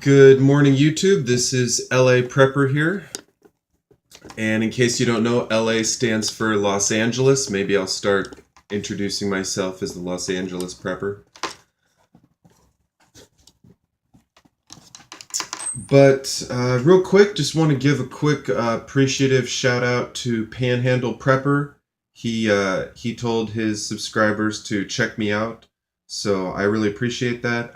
Good morning, YouTube. This is LA Prepper here. And in case you don't know, LA stands for Los Angeles. Maybe I'll start introducing myself as the Los Angeles Prepper. But real quick, just want to give a quick appreciative shout out to Panhandle Prepper. He told his subscribers to check me out, so I really appreciate that.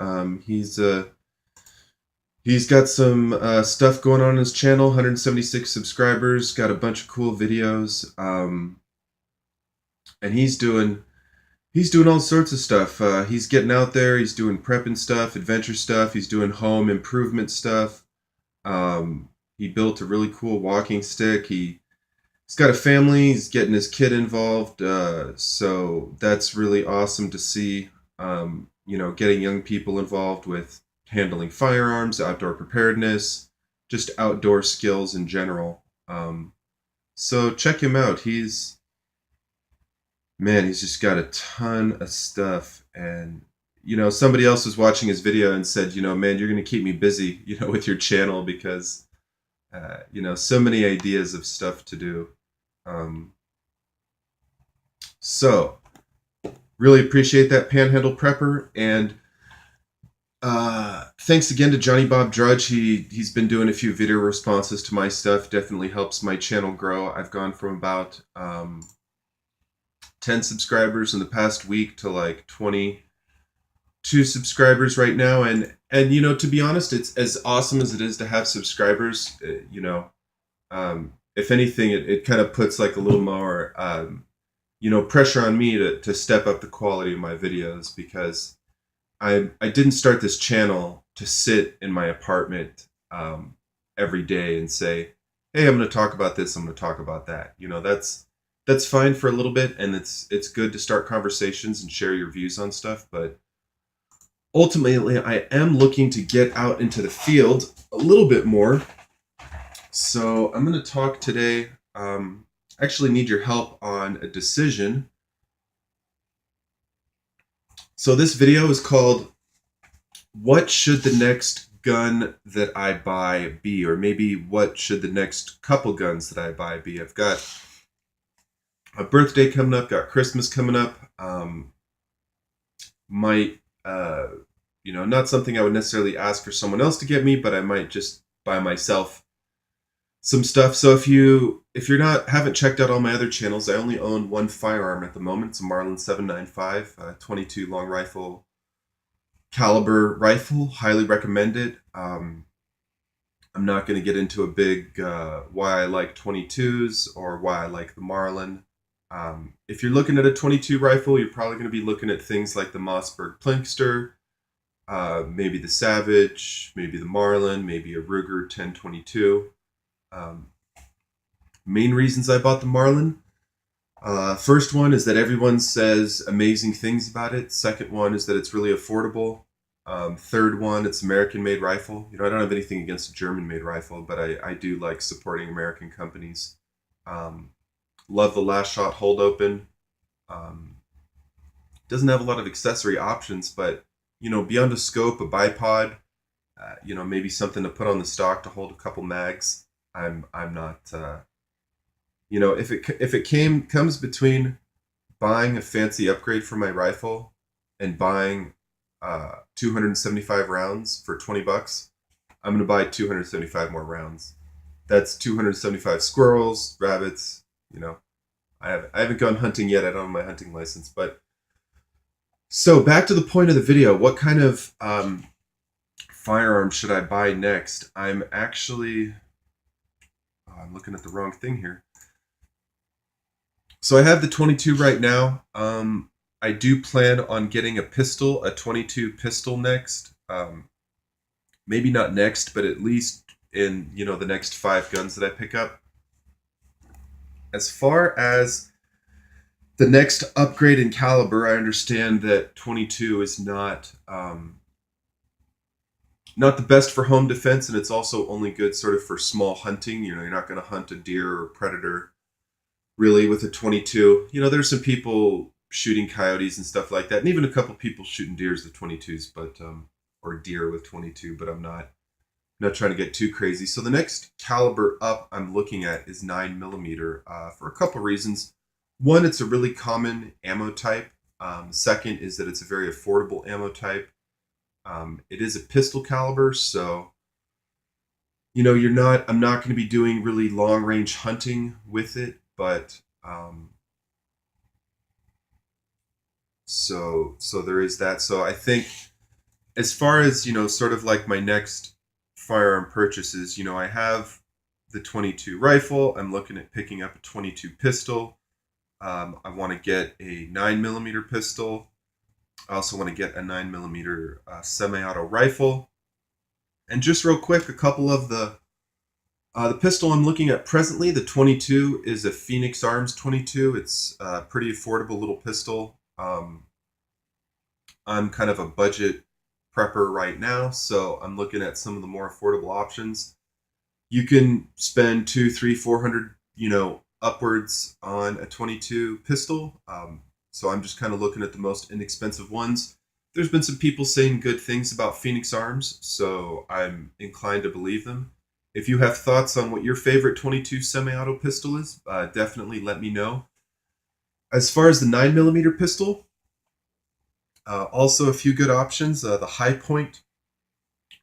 He's got some stuff going on his channel, 176 subscribers, got a bunch of cool videos, and he's doing all sorts of stuff. He's getting out there, he's doing prepping stuff, adventure stuff, he's doing home improvement stuff. He built a really cool walking stick. He's got a family, he's getting his kid involved, so that's really awesome to see, getting young people involved with handling firearms, outdoor preparedness, just outdoor skills in general. So check him out. He's just got a ton of stuff. And, somebody else was watching his video and said, man, you're going to keep me busy, with your channel because, so many ideas of stuff to do. So really appreciate that, Panhandle Prepper. And thanks again to Johnny Bob Drudge. He's been doing a few video responses to my stuff. Definitely helps my channel grow. I've gone from about 10 subscribers in the past week to like 22 subscribers right now. And to be honest, it's as awesome as it is to have subscribers. If anything, it kind of puts like a little more pressure on me to step up the quality of my videos, because I didn't start this channel to sit in my apartment every day and say, hey, I'm going to talk about this, I'm going to talk about that. That's fine for a little bit, and it's good to start conversations and share your views on stuff, but ultimately I am looking to get out into the field a little bit more. So I'm going to talk today, actually need your help on a decision. So this video is called, what should the next gun that I buy be? Or maybe what should the next couple guns that I buy be? I've got a birthday coming up, got Christmas coming up. Not something I would necessarily ask for someone else to get me, but I might just buy myself some stuff. So if you're haven't checked out all my other channels, I only own one firearm at the moment. It's a Marlin 795, 22 long rifle caliber rifle. Highly recommended. I'm not going to get into a big why I like 22s or why I like the Marlin. If you're looking at a 22 rifle, you're probably going to be looking at things like the Mossberg Plinkster, maybe the Savage, maybe the Marlin, maybe a Ruger 1022. Main reasons I bought the Marlin. First one is that everyone says amazing things about it. Second one is that it's really affordable. Third one, it's American-made rifle. I don't have anything against a German-made rifle, but I do like supporting American companies. Love the last shot hold open. Doesn't have a lot of accessory options, but beyond a scope, a bipod, maybe something to put on the stock to hold a couple mags. I'm not, if it comes between buying a fancy upgrade for my rifle and buying 275 rounds for $20, I'm going to buy 275 more rounds. That's 275 squirrels, rabbits. I haven't gone hunting yet. I don't have my hunting license, but so back to the point of the video. What kind of firearm should I buy next? I'm looking at the wrong thing here. So I have the 22 right now. I do plan on getting a pistol, a 22 pistol next. Maybe not next, but at least in, the next 5 guns that I pick up. As far as the next upgrade in caliber, I understand that 22 is not the best for home defense, and it's also only good sort of for small hunting. You're not going to hunt a deer or predator really with a 22. There's some people shooting coyotes and stuff like that, and even a couple people shooting deers with 22s, but or deer with 22, but I'm not not trying to get too crazy. So the next caliber up I'm looking at is 9 millimeter for a couple reasons. One, it's a really common ammo type. Second is that it's a very affordable ammo type. It is a pistol caliber, so I'm not going to be doing really long range hunting with it, but so there is that. So I think as far as, sort of like my next firearm purchases, I have the 22 rifle. I'm looking at picking up a 22 pistol. I want to get a 9 millimeter pistol. I also want to get a 9 millimeter semi-auto rifle. And just real quick, a couple of the pistol I'm looking at presently, the 22, is a Phoenix Arms 22. It's a pretty affordable little pistol. I'm kind of a budget prepper right now, so I'm looking at some of the more affordable options. You can spend 2, 3, 400, upwards on a 22 pistol. So I'm just kind of looking at the most inexpensive ones. There's been some people saying good things about Phoenix Arms, so I'm inclined to believe them. If you have thoughts on what your favorite 22 semi-auto pistol is, definitely let me know. As far as the 9 millimeter pistol, also a few good options. The High Point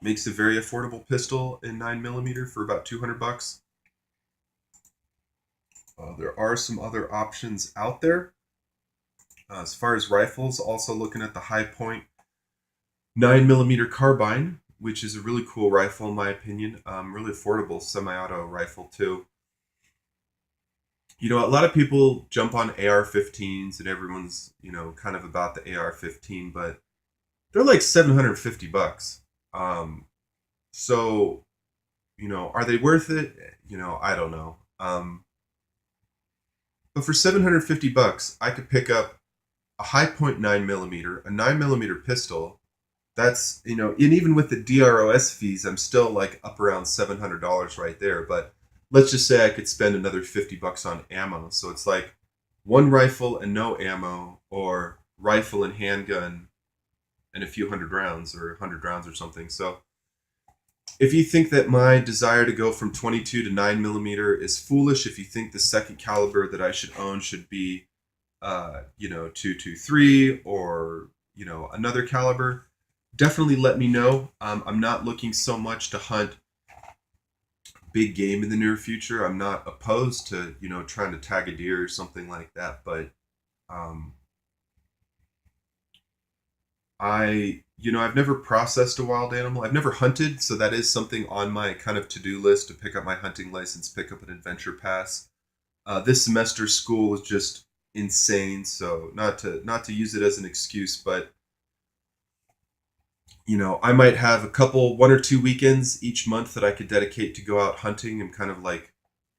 makes a very affordable pistol in 9 millimeter for about $200. There are some other options out there. As far as rifles, also looking at the High Point 9 millimeter carbine, which is a really cool rifle in my opinion. Really affordable semi-auto rifle too. A lot of people jump on AR-15s and everyone's, kind of about the AR-15, but they're like $750. So, are they worth it? I don't know. But for $750, I could pick up a High Point 9 millimeter, a 9 millimeter pistol. That's, and even with the DROS fees, I'm still like up around $700 right there. But let's just say I could spend another $50 on ammo. So it's like one rifle and no ammo, or rifle and handgun and a few hundred rounds, or 100 rounds or something. So if you think that my desire to go from 22 to 9 millimeter is foolish, if you think the second caliber that I should own should be 223 or, another caliber, definitely let me know. I'm not looking so much to hunt big game in the near future. I'm not opposed to, trying to tag a deer or something like that, but I've never processed a wild animal. I've never hunted, so that is something on my kind of to-do list, to pick up my hunting license, pick up an adventure pass. This semester school was just insane, so not to use it as an excuse, but I might have one or two weekends each month that I could dedicate to go out hunting. I'm kind of like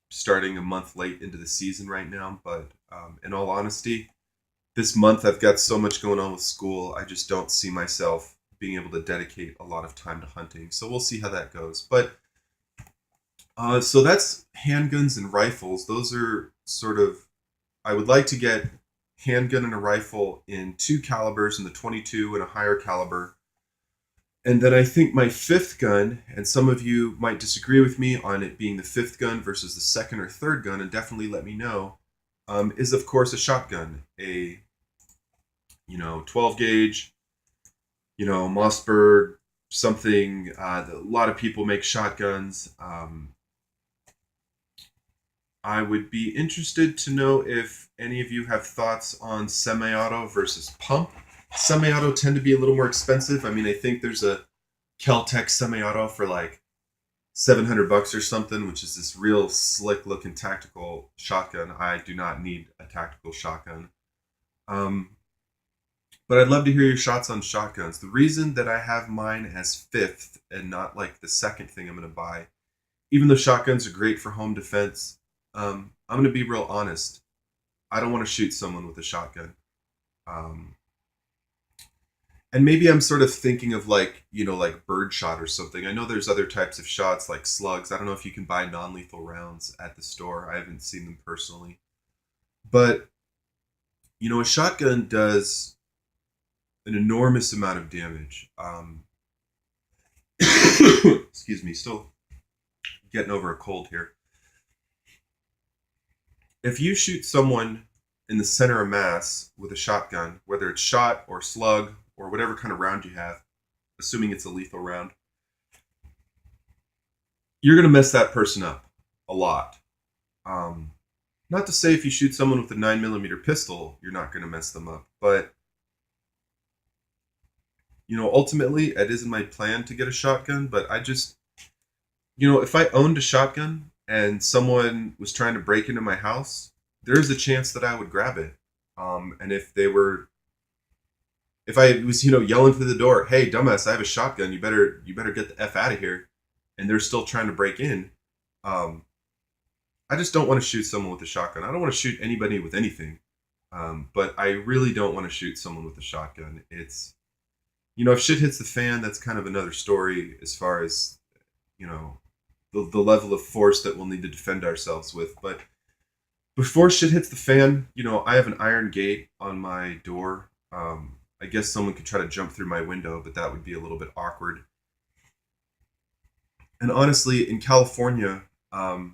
starting a month late into the season right now, but in all honesty, this month I've got so much going on with school, I just don't see myself being able to dedicate a lot of time to hunting. So we'll see how that goes. But so that's handguns and rifles. Those are sort of, I would like to get handgun and a rifle in 2 calibers, in the 22 and a higher caliber. And then I think my fifth gun, and some of you might disagree with me on it being the fifth gun versus the second or third gun, and definitely let me know, is of course a shotgun. A 12 gauge, Mossberg, something. A lot of people make shotguns. I would be interested to know if any of you have thoughts on semi-auto versus pump. Semi-auto tend to be a little more expensive. I mean, I think there's a Kel-Tec semi-auto for like $700 or something, which is this real slick looking tactical shotgun. I do not need a tactical shotgun. But I'd love to hear your shots on shotguns. The reason that I have mine as fifth and not like the second thing I'm going to buy, even though shotguns are great for home defense, I'm going to be real honest. I don't want to shoot someone with a shotgun. And maybe I'm sort of thinking of like birdshot or something. I know there's other types of shots like slugs. I don't know if you can buy non-lethal rounds at the store. I haven't seen them personally. But, a shotgun does an enormous amount of damage. Excuse Excuse me, still getting over a cold here. If you shoot someone in the center of mass with a shotgun, whether it's shot or slug or whatever kind of round you have, assuming it's a lethal round, you're going to mess that person up a lot. Um, Not to say if you shoot someone with a 9mm pistol, you're not going to mess them up, but ultimately, it isn't my plan to get a shotgun. But I just, if I owned a shotgun and someone was trying to break into my house, there's a chance that I would grab it. And if I was, yelling through the door, "Hey, dumbass, I have a shotgun. You better get the f out of here," and they're still trying to break in, I just don't want to shoot someone with a shotgun. I don't want to shoot anybody with anything, but I really don't want to shoot someone with a shotgun. It's, if shit hits the fan, that's kind of another story as far as, the level of force that we'll need to defend ourselves with. But before shit hits the fan, I have an iron gate on my door. I guess someone could try to jump through my window, but that would be a little bit awkward. And honestly, in California, I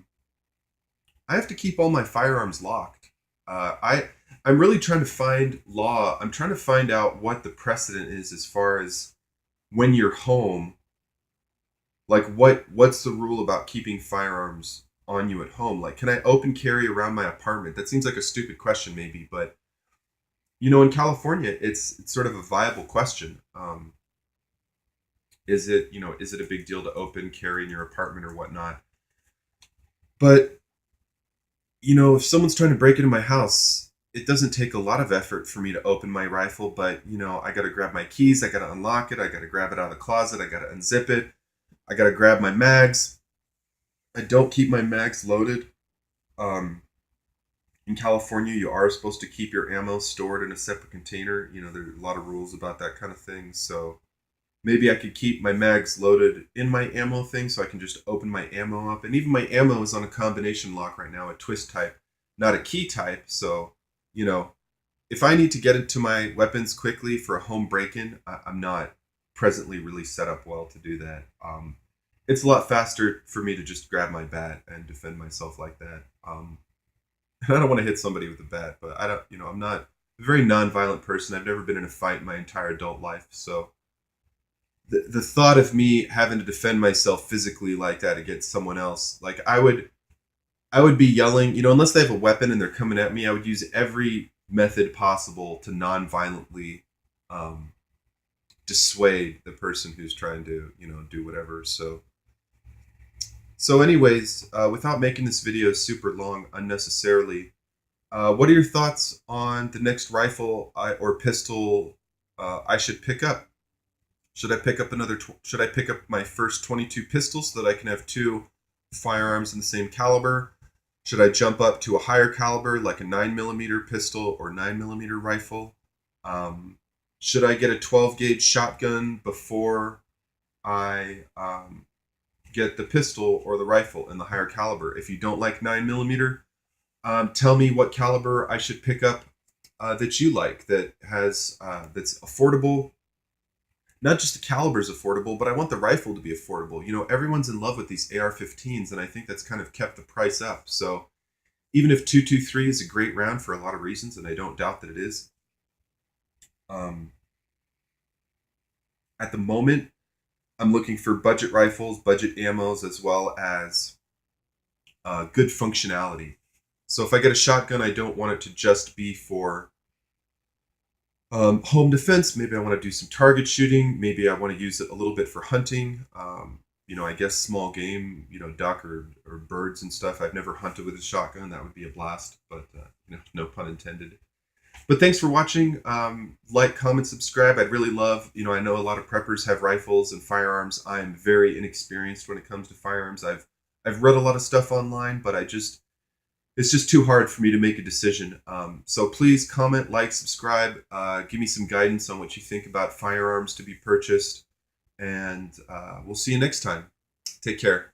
have to keep all my firearms locked. I'm really trying to find law. I'm trying to find out what the precedent is as far as when you're home. Like what's the rule about keeping firearms on you at home? Like, can I open carry around my apartment? That seems like a stupid question, maybe, but in California, it's sort of a viable question. Is it a big deal to open carry in your apartment or whatnot? But if someone's trying to break into my house, it doesn't take a lot of effort for me to open my rifle, but I got to grab my keys, I got to unlock it, I got to grab it out of the closet, I got to unzip it, I got to grab my mags. I don't keep my mags loaded. In California, you are supposed to keep your ammo stored in a separate container. There are a lot of rules about that kind of thing. So maybe I could keep my mags loaded in my ammo thing so I can just open my ammo up. And even my ammo is on a combination lock right now, a twist type, not a key type. So, if I need to get into my weapons quickly for a home break-in, I'm not presently really set up well to do that. It's a lot faster for me to just grab my bat and defend myself like that. I don't want to hit somebody with a bat, but I don't, I'm not a very non-violent person. I've never been in a fight my entire adult life. So the thought of me having to defend myself physically like that against someone else, like I would be yelling, unless they have a weapon and they're coming at me, I would use every method possible to non-violently dissuade the person who's trying to, do whatever. So anyways, without making this video super long unnecessarily, what are your thoughts on the next rifle or pistol I should pick up? Should I pick up my first 22 pistols so that I can have 2 firearms in the same caliber? Should I jump up to a higher caliber like a 9mm pistol or 9mm rifle? Should I get a 12 gauge shotgun before I get the pistol or the rifle in the higher caliber? If you don't like 9mm, tell me what caliber I should pick up that you like, that has that's affordable. Not just the caliber is affordable, but I want the rifle to be affordable. Everyone's in love with these AR-15s, and I think that's kind of kept the price up. So even if 223 is a great round for a lot of reasons, and I don't doubt that it is, at the moment, I'm looking for budget rifles, budget ammos, as well as good functionality. So if I get a shotgun, I don't want it to just be for home defense. Maybe I want to do some target shooting. Maybe I want to use it a little bit for hunting. I guess small game, duck or birds and stuff. I've never hunted with a shotgun. That would be a blast, but no pun intended. But thanks for watching. Like, comment, subscribe. I'd really love, I know a lot of preppers have rifles and firearms. I'm very inexperienced when it comes to firearms. I've read a lot of stuff online, but it's just too hard for me to make a decision. So please comment, like, subscribe, give me some guidance on what you think about firearms to be purchased, and we'll see you next time. Take care.